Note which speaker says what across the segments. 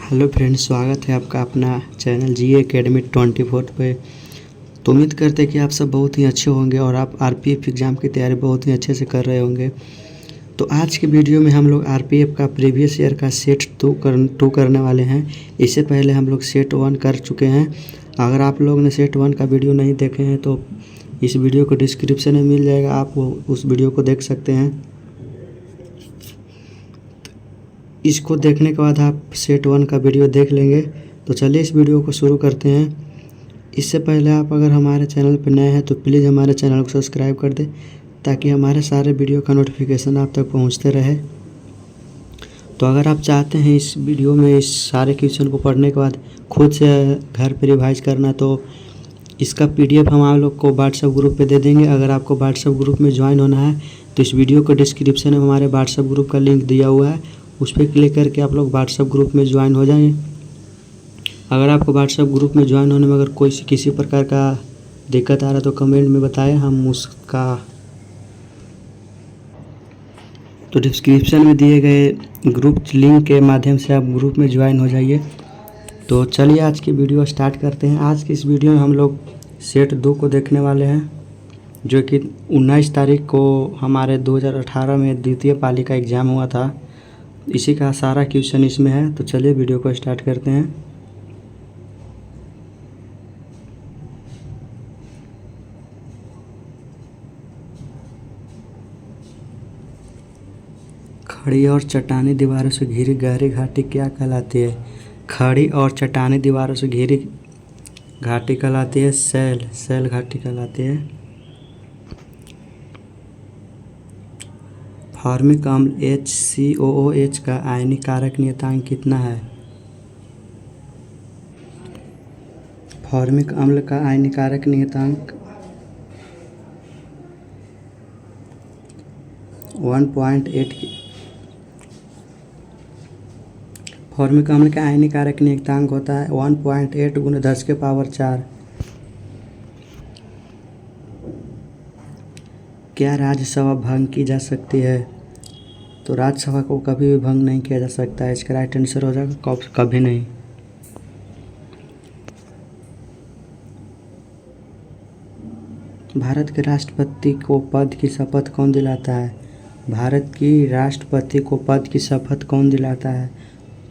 Speaker 1: Hello friends, स्वागत है आपका अपना चैनल जी एकेडमी 24 पे। तो उम्मीद करते हैं कि आप सब बहुत ही अच्छे होंगे और आप आरपीएफ एग्ज़ाम की तैयारी बहुत ही अच्छे से कर रहे होंगे। तो आज के वीडियो में हम लोग आरपीएफ का प्रीवियस ईयर का सेट टू करने वाले हैं। इससे पहले हम लोग सेट 1 कर चुके हैं। अगर आप लोग ने सेट 1 का वीडियो नहीं देखे हैं तो इस वीडियो को डिस्क्रिप्शन में मिल जाएगा, आप उस वीडियो को देख सकते हैं। इसको देखने के बाद आप सेट 1 का वीडियो देख लेंगे। तो चलिए इस वीडियो को शुरू करते हैं। इससे पहले आप अगर हमारे चैनल पर नए हैं तो प्लीज़ हमारे चैनल को सब्सक्राइब कर दें ताकि हमारे सारे वीडियो का नोटिफिकेशन आप तक पहुंचते रहे। तो अगर आप चाहते हैं इस वीडियो में इस सारे क्वेश्चन को पढ़ने के बाद खुद से घर पर रिवाइज करना, तो इसका PDF हम आप लोग को व्हाट्सएप ग्रुप पे दे देंगे। अगर आपको व्हाट्सएप ग्रुप में ज्वाइन होना है तो इस वीडियो को डिस्क्रिप्शन में हमारे व्हाट्सएप ग्रुप का लिंक दिया हुआ है, उस पर क्लिक करके आप लोग व्हाट्सएप ग्रुप में ज्वाइन हो जाएं। अगर आपको व्हाट्सएप ग्रुप में ज्वाइन होने में अगर कोई किसी प्रकार का दिक्कत आ रहा है तो कमेंट में बताएं, हम उसका तो डिस्क्रिप्शन में दिए गए ग्रुप लिंक के माध्यम से आप ग्रुप में ज्वाइन हो जाइए। तो चलिए आज की वीडियो स्टार्ट करते हैं। आज की इस वीडियो में हम लोग सेट 2 को देखने वाले हैं, जो कि 19 तारीख को हमारे 2018 में द्वितीय पाली का एग्ज़ाम हुआ था। इसी का सारा क्वेश्चन इसमें है। तो चलिए वीडियो को स्टार्ट करते हैं। खड़ी और चट्टानी दीवारों से घिरी गहरी घाटी क्या कहलाती है? खड़ी और चट्टानी दीवारों से घिरी घाटी कहलाती है सैल घाटी कहलाती है। फॉर्मिक अम्ल HCOOH का आयनीय कारक नियतांक कितना है? फॉर्मिक अम्ल का आयनीय कारक नियतांक 1.8। फॉर्मिक अम्ल का आयनीय कारक नियतांक होता है 1.8 × 10⁴। क्या राज्यसभा भंग की जा सकती है? तो राज्यसभा को कभी भी भंग नहीं किया जा सकता है। इसका राइट आंसर हो जाएगा कभी नहीं। भारत के राष्ट्रपति को पद की शपथ कौन दिलाता है? भारत की राष्ट्रपति को पद की शपथ कौन दिलाता है?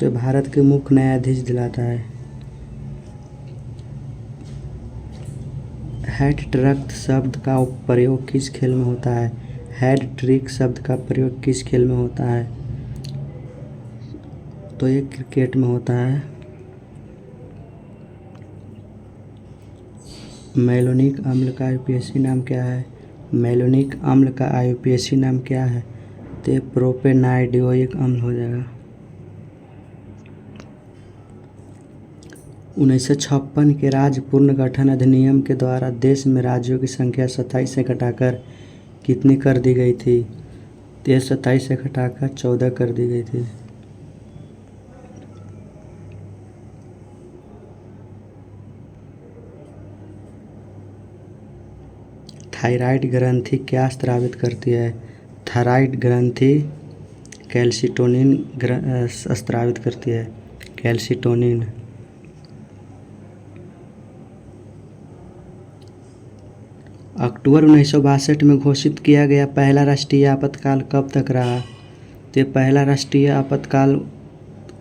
Speaker 1: तो भारत के मुख्य न्यायाधीश दिलाता है। हैट ट्रिक शब्द का प्रयोग किस खेल में होता है? हैट ट्रिक शब्द का प्रयोग किस खेल में होता है? तो ये क्रिकेट में होता है। मैलोनिक अम्ल का IUPAC नाम क्या है? मैलोनिक अम्ल का IUPAC नाम क्या है? तो प्रोपेनाइडियोइक अम्ल हो जाएगा। 1956 के राज्य पुनर्गठन अधिनियम के द्वारा देश में राज्यों की संख्या 27 से घटाकर कितनी कर दी गई थी? तो 27 से घटाकर 14 कर दी गई थी। थायराइड ग्रंथि क्या स्रावित करती है? थायराइड ग्रंथि कैल्सिटोनिन स्रावित करती है। कैल्सिटोनिन। अक्टूबर 1962 में घोषित किया गया पहला राष्ट्रीय आपातकाल कब तक रहा? तो पहला राष्ट्रीय आपातकाल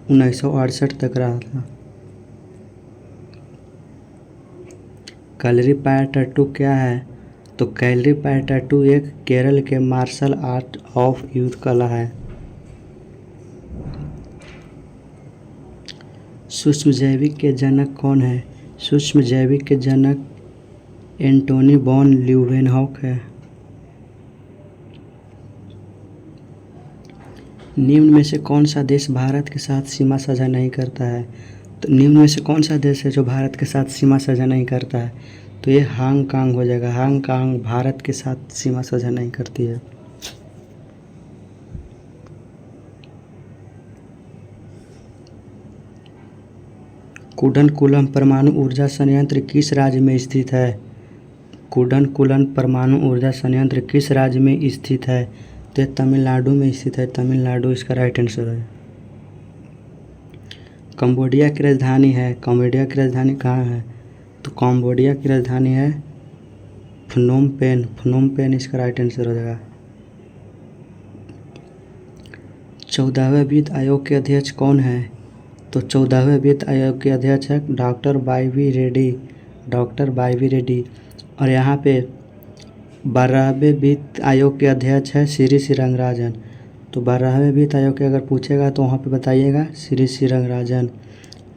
Speaker 1: 1968 तक रहा था। कलरी पाया टैटू क्या है? तो कलरी पाया टैटू एक केरल के मार्शल आर्ट ऑफ युद्ध कला है। सूक्ष्म जैविक के जनक कौन है? सूक्ष्म जैविक के जनक एंटोनी वॉन ल्यूवेनहॉक है। निम्न में से कौन सा देश भारत के साथ सीमा साझा नहीं करता है? तो निम्न में से कौन सा देश है जो भारत के साथ सीमा साझा नहीं करता है? तो ये हांगकांग हो जाएगा। हांगकांग भारत के साथ सीमा साझा नहीं करती है। कुडनकुलम परमाणु ऊर्जा संयंत्र किस राज्य में स्थित है? कुडनकुलम परमाणु ऊर्जा संयंत्र किस राज्य में स्थित है? तो तमिलनाडु में स्थित है। तमिलनाडु इसका राइट आंसर है। कंबोडिया की राजधानी है, कंबोडिया की राजधानी कहाँ है? तो कंबोडिया की राजधानी है phnom पेन। phnom पेन इसका राइट आंसर हो जाएगा। 14वें वित्त आयोग के अध्यक्ष कौन है? तो 14वें वित्त आयोग के अध्यक्ष है doctor Y V Reddy, doctor Y V Reddy. और यहाँ पे 12वें वित्त आयोग के अध्यक्ष है श्री रंगराजन। तो 12वें वित्त आयोग के अगर पूछेगा तो वहाँ पे बताइएगा श्री रंगराजन।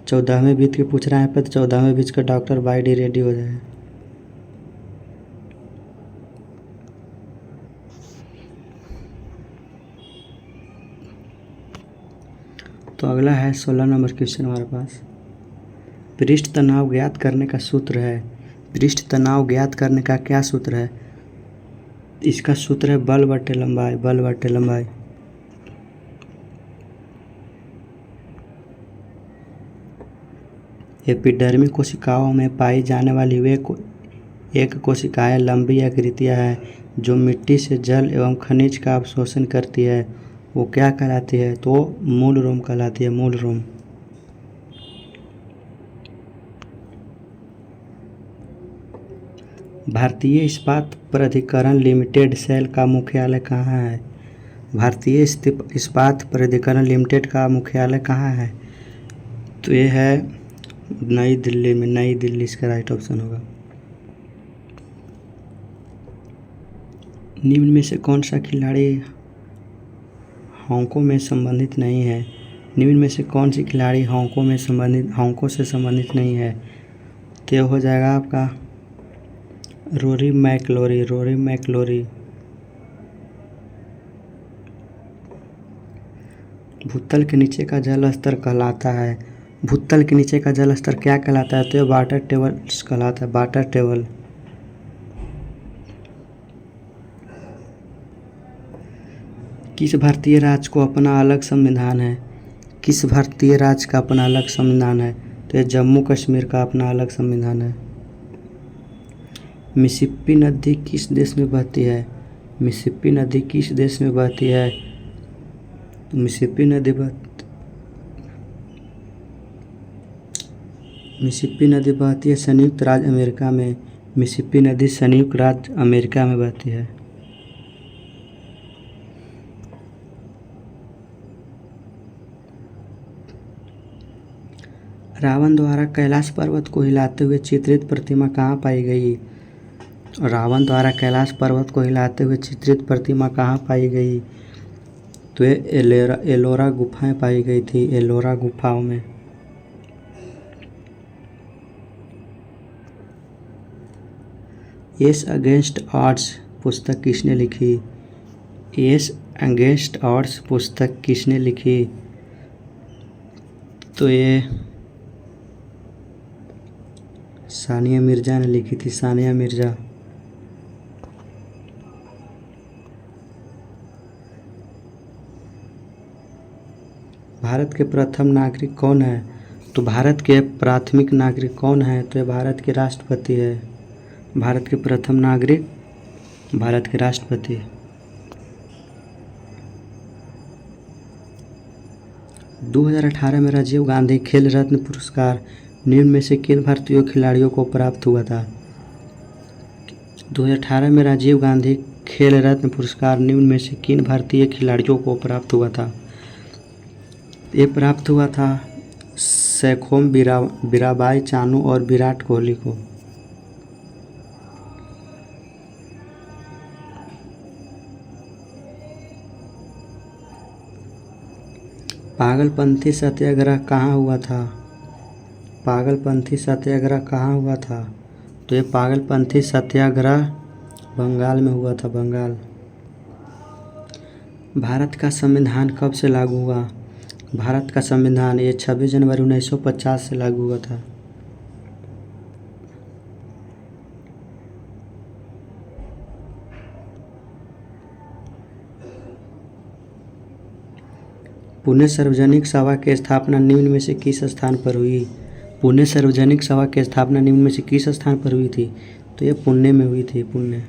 Speaker 1: 14वें वित्त के पूछ रहे हैं पे तो 14वें वित्त का डॉक्टर वाई डी रेड्डी हो जाएगा। तो अगला है 16 नंबर क्वेश्चन हमारे पास। पृष्ठ तनाव ज्ञात करने का सूत्र है। पृष्ठ तनाव ज्ञात करने का क्या सूत्र है? इसका सूत्र है बल बटे लंबाई, बल बटे लंबाई। एपिडर्मी कोशिकाओं में पाई जाने वाली वे एक कोशिकाएं लंबी आकृतियां हैं जो मिट्टी से जल एवं खनिज का अवशोषण करती है, वो क्या कहलाती है? तो मूल रोम कहलाती है, मूल रोम। भारतीय इस्पात प्राधिकरण लिमिटेड सेल का मुख्यालय कहाँ है? भारतीय इस्पात प्राधिकरण लिमिटेड का मुख्यालय कहाँ है? तो ये है नई दिल्ली में, नई दिल्ली इसका राइट ऑप्शन होगा। निम्न में से कौन सा खिलाड़ी हांकों में संबंधित नहीं है? निम्न में से कौन सी खिलाड़ी हांकों से संबंधित नहीं है? तो ये हो जाएगा आपका रोरी मैकलोरी, रोरी मैकलोरी। भूतल के नीचे का जल स्तर कहलाता है, भूतल के नीचे का जल स्तर क्या कहलाता है? तो ये वाटर टेबल कहलाता है, वाटर टेबल। किस भारतीय राज्य को अपना अलग संविधान है? किस भारतीय राज्य का अपना अलग संविधान है? तो ये जम्मू कश्मीर का अपना अलग संविधान है। मिसिसिपी नदी किस देश में बहती है? मिसिसिपी नदी किस देश में बहती है? तो मिसिसिपी नदी बहती है संयुक्त राज्य अमेरिका में। मिसिसिपी नदी संयुक्त राज्य अमेरिका में बहती है। रावण द्वारा कैलाश पर्वत को हिलाते हुए चित्रित प्रतिमा कहाँ पाई गई? रावण द्वारा कैलाश पर्वत को हिलाते हुए चित्रित प्रतिमा कहाँ पाई गई? तो ये एलोरा गुफाएं पाई गई थी, एलोरा गुफाओं में। एस अगेंस्ट ऑड्स पुस्तक किसने लिखी? एस अगेंस्ट ऑड्स पुस्तक किसने लिखी? तो ये सानिया मिर्ज़ा ने लिखी थी, सानिया मिर्ज़ा। भारत के प्रथम नागरिक कौन है? तो भारत के प्राथमिक नागरिक कौन है? तो ये भारत के राष्ट्रपति है। भारत के प्रथम नागरिक भारत के राष्ट्रपति। - 2018 में राजीव गांधी खेल रत्न पुरस्कार निम्न में से किन भारतीय खिलाड़ियों को प्राप्त हुआ था? 2018 में राजीव गांधी खेल रत्न पुरस्कार निम्न में से किन भारतीय खिलाड़ियों को प्राप्त हुआ था? ये प्राप्त हुआ था सैखोम मीराबाई चानू और विराट कोहली को। पागलपंथी सत्याग्रह कहाँ हुआ था? पागलपंथी सत्याग्रह कहाँ हुआ था? तो ये पागलपंथी सत्याग्रह बंगाल में हुआ था, बंगाल। भारत का संविधान कब से लागू हुआ? भारत का संविधान ये 26 जनवरी 1950 से लागू हुआ था। पुणे सार्वजनिक सभा की स्थापना निम्न में से किस स्थान पर हुई? पुणे सार्वजनिक सभा की स्थापना निम्न में से किस स्थान पर हुई थी? तो ये पुणे में हुई थी, पुणे।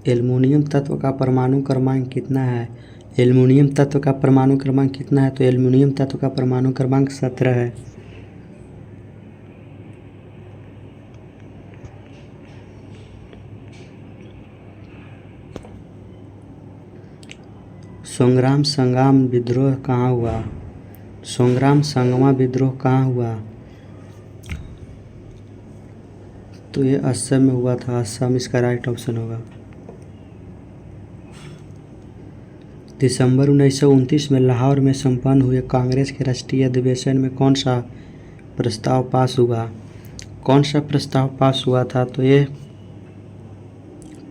Speaker 1: एल्युमिनियम तत्व का परमाणु क्रमांक कितना है? एल्युमिनियम तत्व का परमाणु क्रमांक कितना है? तो एल्युमिनियम तत्व का परमाणु क्रमांक 17 है। संग्राम संग्राम विद्रोह कहाँ हुआ? संग्राम संगमा विद्रोह कहाँ हुआ? तो ये असम में हुआ था। असम इसका राइट ऑप्शन होगा। दिसंबर 1929 में लाहौर में संपन्न हुए कांग्रेस के राष्ट्रीय अधिवेशन में कौन सा प्रस्ताव पास हुआ? कौन सा प्रस्ताव पास हुआ था? तो ये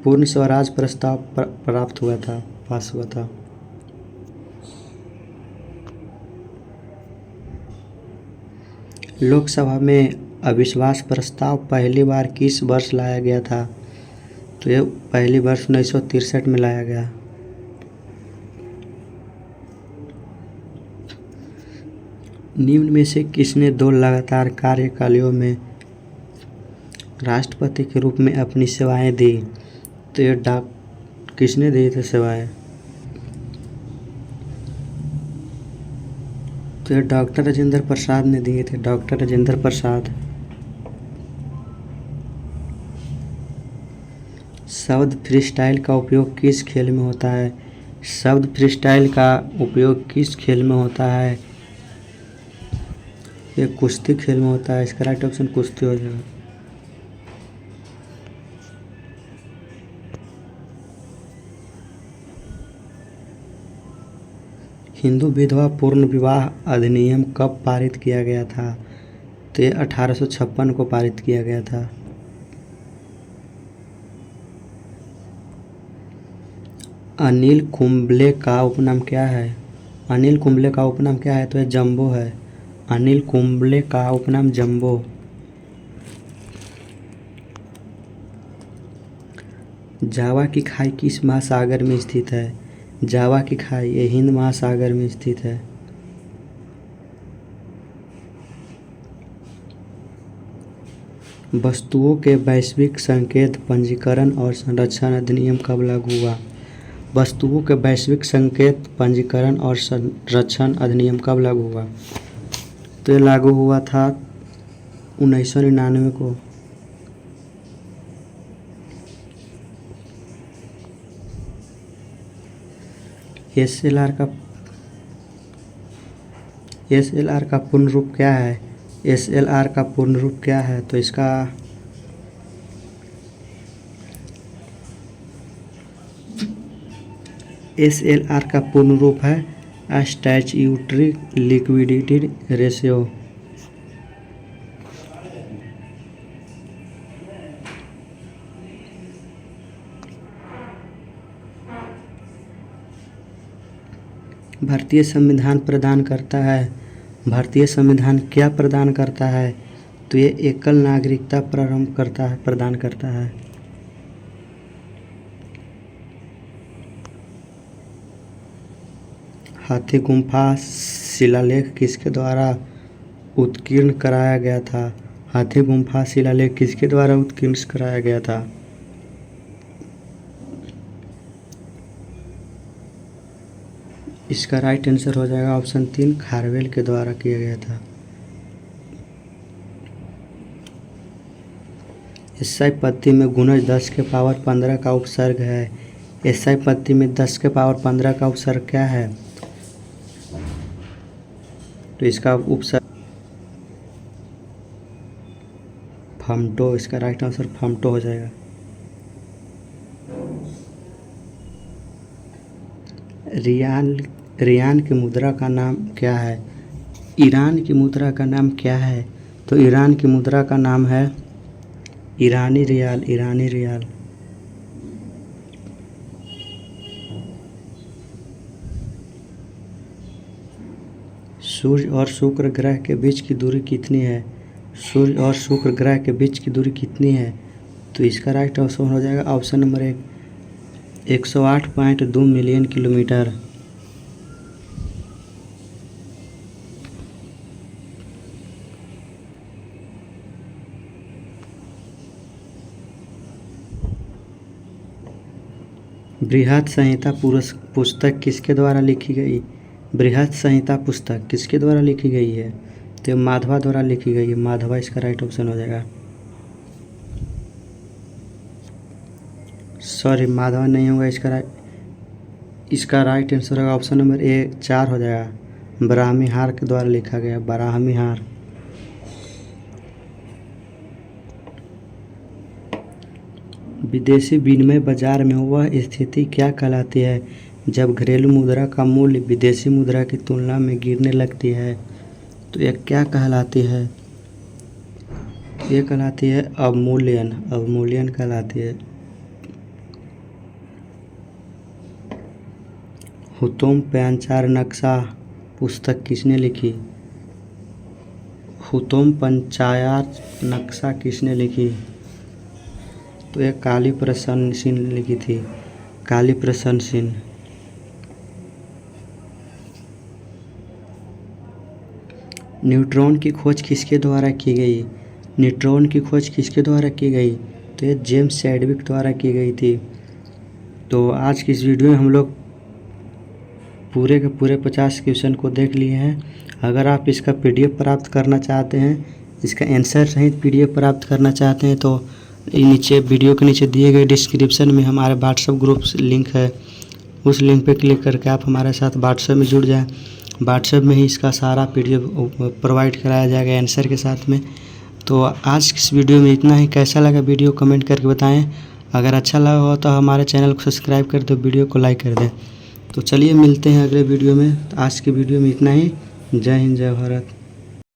Speaker 1: पूर्ण स्वराज प्रस्ताव प्राप्त हुआ था, पास हुआ था। लोकसभा में अविश्वास प्रस्ताव पहली बार किस वर्ष लाया गया था? तो यह पहली वर्ष 1963 में लाया गया। निम्न में से किसने 2 लगातार कार्यकालों में राष्ट्रपति के रूप में अपनी सेवाएं दी? तो ये किसने दी थी सेवाएं? तो ये डॉक्टर राजेंद्र प्रसाद ने दिए थे। डॉक्टर राजेंद्र प्रसाद। शब्द फ्रीस्टाइल का उपयोग किस खेल में होता है? शब्द फ्रीस्टाइल का उपयोग किस खेल में होता है? ये कुश्ती खेल में होता है। इसका राइट ऑप्शन कुश्ती हो जाएगा। हिंदू विधवा पूर्ण विवाह अधिनियम कब पारित किया गया था? तो ये 1856 को पारित किया गया था। अनिल कुंबले का उपनाम क्या है? अनिल कुंबले का उपनाम क्या है? तो ये जंबो है। अनिल कुंबले का उपनाम जंबो। जावा की खाई किस महासागर में स्थित है? जावा की खाई ये हिंद महासागर में स्थित है। वस्तुओं के वैश्विक संकेत पंजीकरण और संरक्षण अधिनियम कब लागू हुआ? वस्तुओं के वैश्विक संकेत पंजीकरण और संरक्षण अधिनियम कब लागू हुआ? तो ये लागू हुआ था 1999 को। एसएलआर का पूर्ण रूप क्या है? एसएलआर का पूर्ण रूप क्या है? तो इसका एसएलआर का पूर्ण रूप है स्टैट्यूटरी लिक्विडिटी रेशियो। भारतीय संविधान प्रदान करता है। भारतीय संविधान क्या प्रदान करता है? तो ये एकल नागरिकता प्रदान करता है। हाथी गुम्फा शिलालेख किसके द्वारा उत्कीर्ण कराया गया था? हाथी गुम्फा शिलालेख किसके द्वारा उत्कीर्ण कराया गया था? इसका राइट आंसर हो जाएगा ऑप्शन 3, खारवेल के द्वारा किया गया था। एसआई पत्ती में गुणज 10 के पावर 15 का उपसर्ग है। एसआई पत्ती में 10 के पावर 15 का उपसर्ग क्या है? तो इसका उपसर्ग फमटो। इसका राइट आंसर फमटो हो जाएगा। रियान की मुद्रा का नाम क्या है? ईरान की मुद्रा का नाम क्या है? तो ईरान की मुद्रा का नाम है ईरानी रियाल। ईरानी रियाल। सूर्य और शुक्र ग्रह के बीच की दूरी कितनी है? सूर्य और शुक्र ग्रह के बीच की दूरी कितनी है? तो इसका राइट ऑप्शन हो जाएगा ऑप्शन नंबर 1, 108.2 मिलियन किलोमीटर। बृहत संहिता पुस्तक किसके द्वारा लिखी गई? बृहत संहिता पुस्तक किसके द्वारा लिखी गई है? तो माधवा द्वारा लिखी गई है। माधवा इसका राइट ऑप्शन हो जाएगा। सॉरी, माधवा नहीं होगा, इसका राइट आंसर होगा ऑप्शन नंबर ए 4 हो जाएगा। ब्राह्मीहार के द्वारा लिखा गया, ब्राह्मीहार। विदेशी विनिमय बाजार में वह स्थिति क्या कहलाती है जब घरेलू मुद्रा का मूल्य विदेशी मुद्रा की तुलना में गिरने लगती है? तो यह क्या कहलाती है? ये कहलाती है अवमूल्यन। अवमूल्यन कहलाती है। हुतोम पंचार नक्शा पुस्तक किसने लिखी? हुतोम पंचायत नक्शा किसने लिखी? तो यह काली प्रसन्न सिंह ने लिखी थी। काली प्रसन्न सिंह। न्यूट्रॉन की खोज किसके द्वारा की गई? न्यूट्रॉन की खोज किसके द्वारा की गई? तो ये जेम्स चैडविक द्वारा की गई थी। तो आज की इस वीडियो में हम लोग पूरे के पूरे 50 क्वेश्चन को देख लिए हैं। अगर आप इसका PDF प्राप्त करना चाहते हैं, इसका आंसर सहित PDF प्राप्त करना चाहते हैं, तो नीचे वीडियो के नीचे दिए गए डिस्क्रिप्शन में हमारे व्हाट्सएप ग्रुप लिंक है। उस लिंक पे क्लिक करके आप हमारे साथ व्हाट्सएप में जुड़ जाएं। व्हाट्सएप में ही इसका सारा PDF प्रोवाइड कराया जाएगा आंसर के साथ में। तो आज की इस वीडियो में इतना ही। कैसा लगा वीडियो कमेंट करके बताएं। अगर अच्छा लगा हो तो हमारे चैनल को सब्सक्राइब कर दो, वीडियो को लाइक कर दें। तो चलिए मिलते हैं अगले वीडियो में। तो आज की वीडियो में इतना ही। जय हिंद, जय भारत।